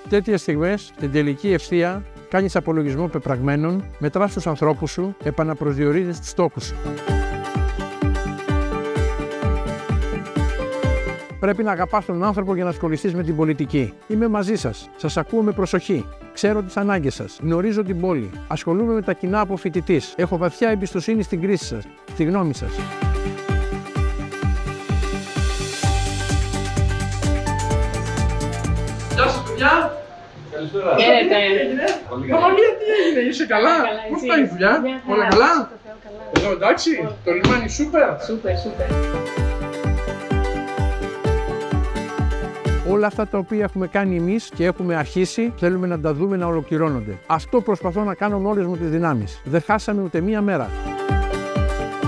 Τέτοιες στιγμές, στην τελική ευθεία, κάνεις απολογισμό πεπραγμένων, μετράς τους ανθρώπους σου, επαναπροσδιορίζεις τους στόχους σου. Πρέπει να αγαπάς τον άνθρωπο για να ασχοληθείς με την πολιτική. Είμαι μαζί σας. Σας ακούω με προσοχή. Ξέρω τις ανάγκες σας. Γνωρίζω την πόλη. Ασχολούμαι με τα κοινά από φοιτητής. Έχω βαθιά εμπιστοσύνη στην κρίση σας, στη γνώμη σας. Γεια σας, παιδιά! Καλησπέρα. Μαμαλία, τι έγινε, είσαι καλά? Πώς πάει η δουλειά? Όλα καλά? Εδώ εντάξει, το λιμάνι σούπερ? Σούπερ. Όλα αυτά τα οποία έχουμε κάνει εμείς και έχουμε αρχίσει, θέλουμε να τα δούμε να ολοκληρώνονται. Αυτό προσπαθώ να κάνω με όλες μου τις δυνάμεις. Δεν χάσαμε ούτε μία μέρα.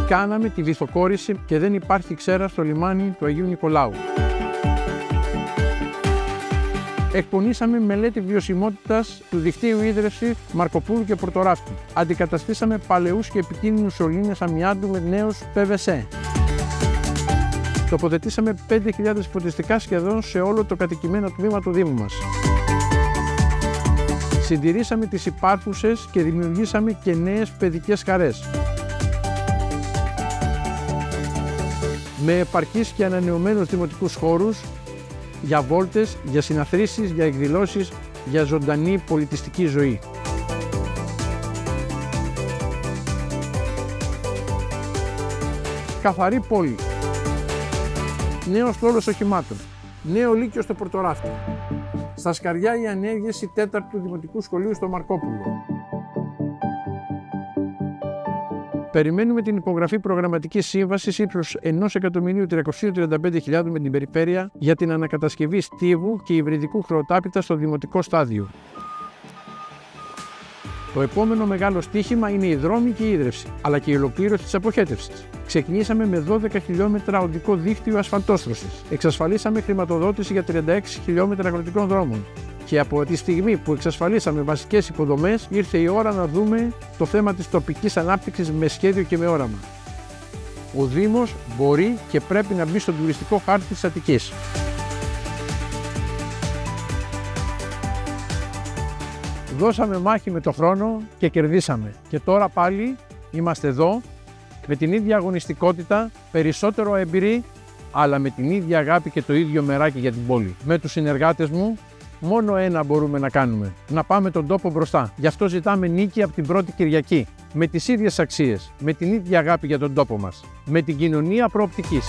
Κάναμε τη βυθοκόρηση και δεν υπάρχει ξέρα στο λιμάνι του Αγίου Νικολάου. Εκπονήσαμε μελέτη βιωσιμότητας του δικτύου ίδρυυσης Μαρκοπούλου και Πορτοράφτη. Αντικαταστήσαμε παλαιούς και επικίνδυνους σωλήνες αμοιάντου με νέους PVC. Τοποθετήσαμε 5.000 φωτιστικά σχεδόν σε όλο το κατοικημένο τμήμα του Δήμου μας. Συντηρήσαμε τις υπάρχουσες και δημιουργήσαμε και νέες παιδικές χαρές. Με επαρκείς και ανανεωμένους δημοτικούς χώρους, για βόλτες, για συναθρήσεις, για εκδηλώσεις, για ζωντανή πολιτιστική ζωή. Καθαρή πόλη. Νέος στόλος οχημάτων. Νέο λύκειο στο Πορτοράφτη. Στα Σκαριά η ανέργειαση 4ου Δημοτικού Σχολείου στο Μαρκόπουλο. Περιμένουμε την υπογραφή προγραμματικής σύμβασης ύψους 1.335.000 με την περιφέρεια για την ανακατασκευή στίβου και υβριδικού χρωτάπητα στο δημοτικό στάδιο. Το επόμενο μεγάλο στοίχημα είναι η δρόμη και η ίδρυυση, αλλά και η ολοκλήρωση της αποχέτευσης. Ξεκινήσαμε με 12 χιλιόμετρα οδικό δίκτυο ασφαλτόστρωσης. Εξασφαλίσαμε χρηματοδότηση για 36 χιλιόμετρα αγροτικών δρόμων. Και από τη στιγμή που εξασφαλίσαμε βασικές υποδομές, ήρθε η ώρα να δούμε το θέμα της τοπικής ανάπτυξης με σχέδιο και με όραμα. Ο Δήμος μπορεί και πρέπει να μπει στον τουριστικό χάρτη της Αττικής. Δώσαμε μάχη με το χρόνο και κερδίσαμε. Και τώρα πάλι είμαστε εδώ με την ίδια αγωνιστικότητα, περισσότερο έμπειροι, αλλά με την ίδια αγάπη και το ίδιο μεράκι για την πόλη. Με τους συνεργάτες μου, μόνο ένα μπορούμε να κάνουμε, να πάμε τον τόπο μπροστά. Γι' αυτό ζητάμε νίκη από την πρώτη Κυριακή, με τις ίδιες αξίες, με την ίδια αγάπη για τον τόπο μας, με την κοινωνία προοπτικής.